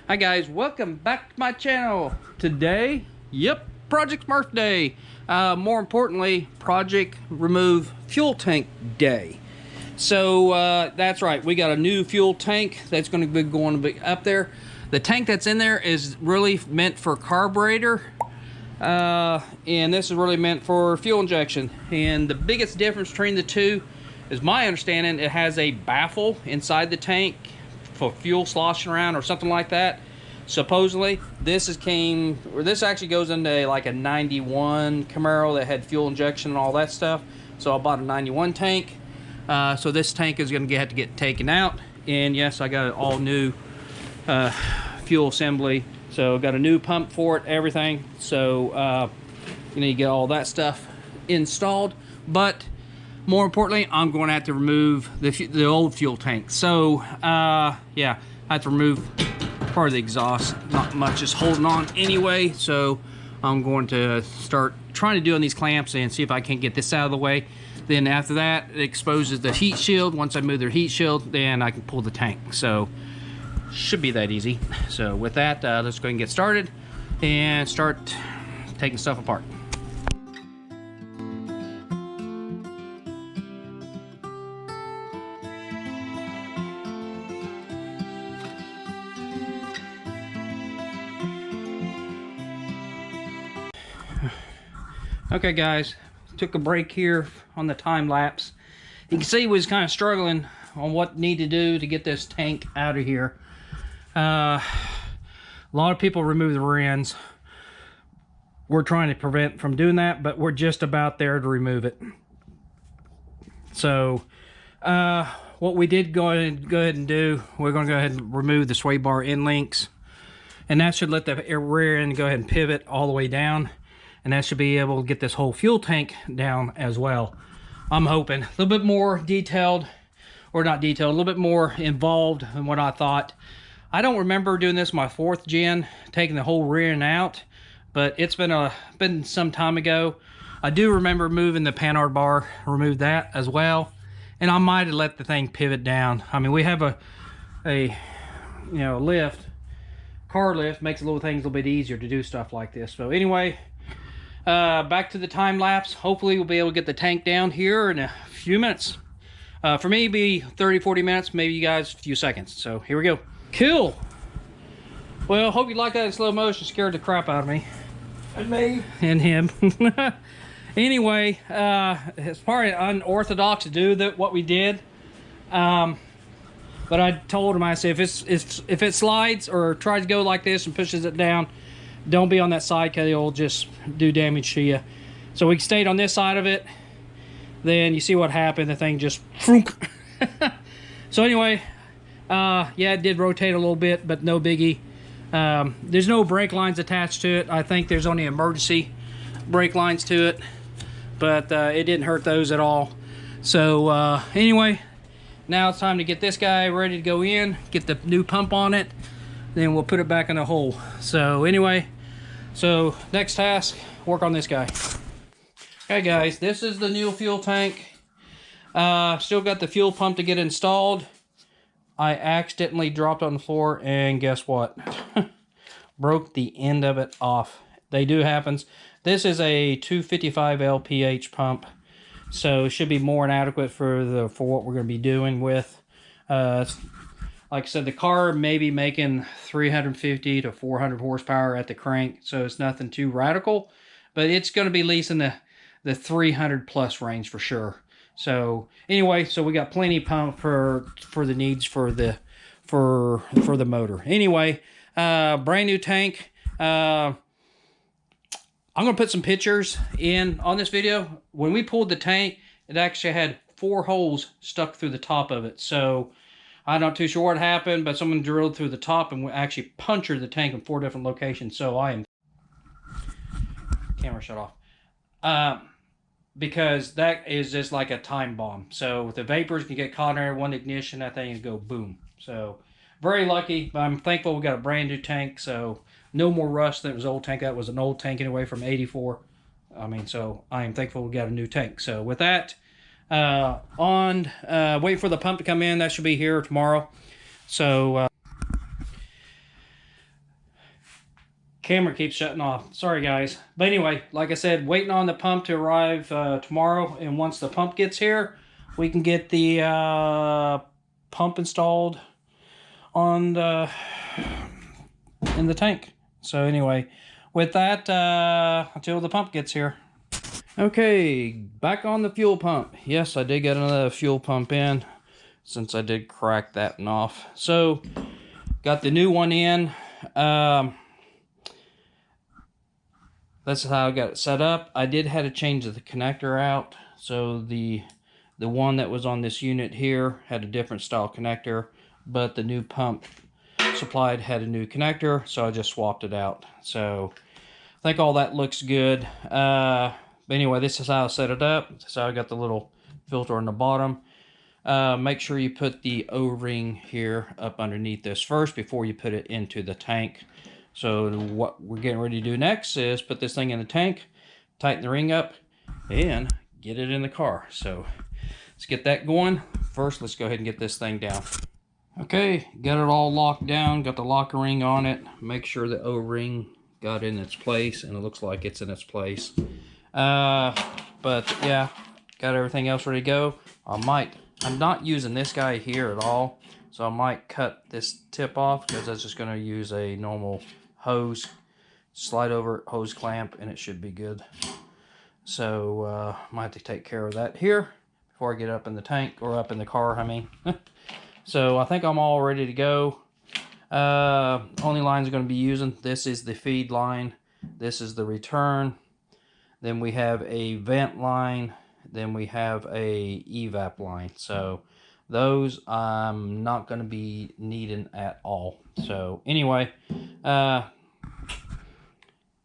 Hi guys, welcome back to my channel. Today, Project Smurf Day. More importantly, Project Remove Fuel Tank Day. So that's right, we got a new fuel tank that's going to be going up there. The tank that's in there is really meant for carburetor, and this is really meant for fuel injection. And the biggest difference between the two is my understanding it has a baffle inside the tank for fuel sloshing around or something like that. Supposedly this actually goes into like a 91 Camaro that had fuel injection and all that stuff. So I bought a 91 tank. So this tank is going to have to get taken out, and yes, I got an all new fuel assembly. So got a new pump for it, everything. So you need to get all that stuff installed. But more importantly, I'm going to have to remove the old fuel tank. So yeah, I have to remove part of the exhaust. Not much is holding on anyway, so I'm going to start trying to do on these clamps and see if I can get this out of the way. Then after that, it exposes the heat shield. Once I move their heat shield, then I can pull the tank. So should be that easy. So with that, let's go ahead and get started and start taking stuff apart. Okay guys, took a break here on the time lapse. You can see we was kind of struggling on what need to do to get this tank out of here. A lot of people remove the rear ends. We're trying to prevent from doing that, but we're just about there to remove it. So what we did go ahead and do, we're going to go ahead and remove the sway bar end links, and that should let the rear end go ahead and pivot all the way down. And that should be able to get this whole fuel tank down as well. I'm hoping a little bit more detailed, or not detailed, a little bit more involved than what I thought. I don't remember doing this my 4th gen, taking the whole rear end out, but it's been some time ago. I do remember moving the panhard bar, remove that as well, and I might have let the thing pivot down. I mean, we have a lift, car lift makes little things a little bit easier to do stuff like this. So anyway, back to the time lapse. Hopefully we'll be able to get the tank down here in a few minutes. For me, it'd be 30-40 minutes, maybe you guys a few seconds. So here we go. Cool. Well, hope you like that in slow motion. Scared the crap out of me. And me. And him. Anyway, it's probably unorthodox to do what we did. But I told him, I said, if it slides or tries to go like this and pushes it down, don't be on that side because it'll just do damage to you. So we stayed on this side of it. Then you see what happened. The thing just frunk. So anyway, yeah, it did rotate a little bit, but no biggie. There's no brake lines attached to it. I think there's only emergency brake lines to it, but it didn't hurt those at all. So anyway, now it's time to get this guy ready to go in, get the new pump on it, then we'll put it back in the hole. So anyway, so next task, work on this guy. Okay guys, this is the new fuel tank. Still got the fuel pump to get installed. I accidentally dropped on the floor, and guess what? Broke the end of it off. They do happens. This is a 255 LPH pump, so it should be more than adequate for what we're going to be doing with. Like I said, the car may be making 350 to 400 horsepower at the crank, so it's nothing too radical, but it's going to be at least in the 300 plus range for sure. So anyway, so we got plenty of pump for the needs for the motor. Anyway, brand new tank. I'm going to put some pictures in on this video. When we pulled the tank, it actually had 4 holes stuck through the top of it. So I'm not too sure what happened, but someone drilled through the top and actually punctured the tank in 4 different locations. So camera shut off. Because that is just like a time bomb. So the vapors can get caught in there, one ignition, that thing go boom. So very lucky, but I'm thankful we got a brand new tank. So no more rust than it was old tank. That was an old tank anyway from '84. I mean, so I am thankful we got a new tank. So with that, wait for the pump to come in. That should be here tomorrow. So Camera keeps shutting off. Sorry guys. But anyway, like I said, waiting on the pump to arrive tomorrow, and once the pump gets here, we can get the pump installed on the in the tank. So anyway, with that, until the pump gets here. Okay, back on the fuel pump. Yes, I did get another fuel pump in, since I did crack that one off. So got the new one in. That's how I got it set up. I did have to change the connector out. So the one that was on this unit here had a different style connector, but the new pump supplied had a new connector, so I just swapped it out. So I think all that looks good. But anyway, this is how I set it up. So I got the little filter on the bottom. Make sure you put the O-ring here up underneath this first before you put it into the tank. So what we're getting ready to do next is put this thing in the tank, tighten the ring up, and get it in the car. So let's get that going. First, let's go ahead and get this thing down. Okay, got it all locked down, got the locker ring on it. Make sure the O-ring got in its place, and it looks like it's in its place. But yeah, got everything else ready to go. I'm not using this guy here at all, so I might cut this tip off, because that's just going to use a normal hose, slide over hose clamp, and it should be good. So might have to take care of that here before I get up in the tank, or up in the car, I mean. So I think I'm all ready to go. Only lines I'm going to be using, this is the feed line, this is the return, then we have a vent line, then we have a evap line. So those I'm not going to be needing at all. So anyway,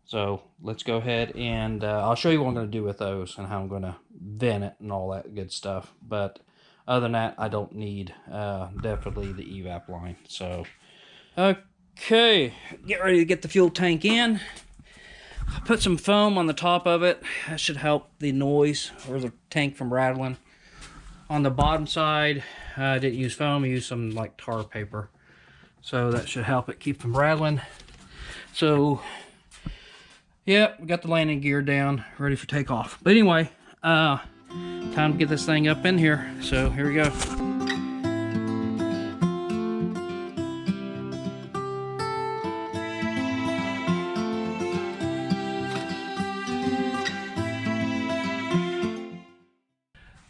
so let's go ahead and I'll show you what I'm going to do with those and how I'm going to vent it and all that good stuff. But other than that, I don't need definitely the evap line. So okay, get ready to get the fuel tank in. I put some foam on the top of it. That should help the noise or the tank from rattling. On the bottom side, I didn't use foam, I used some like tar paper. So that should help it keep from rattling. So, yeah, we got the landing gear down, ready for takeoff. But anyway, time to get this thing up in here. So here we go.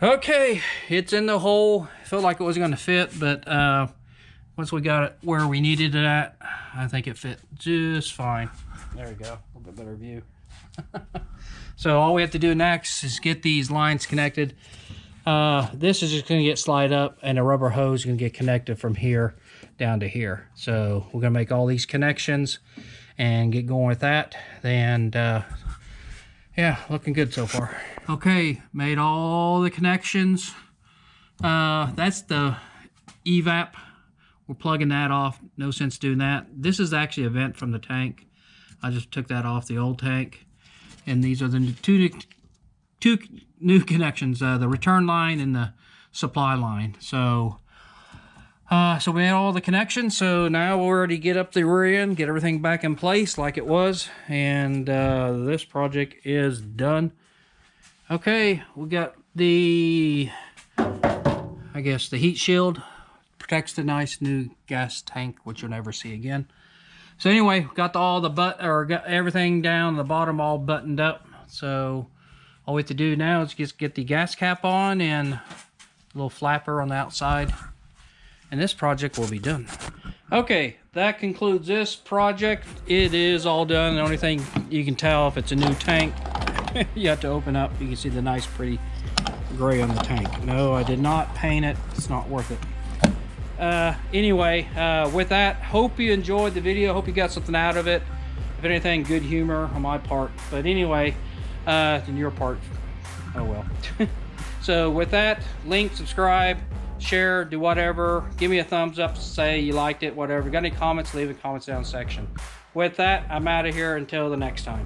Okay, it's in the hole. Felt like it was going to fit, but once we got it where we needed it at, I think it fit just fine. There we go, a little bit better view. So all we have to do next is get these lines connected. This is just going to get slide up, and a rubber hose is going to get connected from here down to here. So we're going to make all these connections and get going with that. And yeah, looking good so far. Okay, made all the connections. That's the evap. We're plugging that off. No sense doing that. This is actually a vent from the tank. I just took that off the old tank. And these are the two new connections, the return line and the supply line. So we had all the connections. So now we'll already get up the rear end, get everything back in place like it was. And this project is done. Okay, we got the, I guess, the heat shield. Protects the nice new gas tank, which you'll never see again. So anyway, got got everything down the bottom all buttoned up. So all we have to do now is just get the gas cap on and a little flapper on the outside, and this project will be done. Okay, that concludes this project. It is all done. The only thing you can tell if it's a new tank, you have to open up. You can see the nice pretty gray on the tank. No, I did not paint it. It's not worth it. Anyway, with that, hope you enjoyed the video. Hope you got something out of it. If anything, good humor on my part. But anyway, on your part, oh well. So with that, link, subscribe, share, do whatever. Give me a thumbs up, say you liked it, whatever. Got any comments, leave a comments down section. With that, I'm out of here until the next time.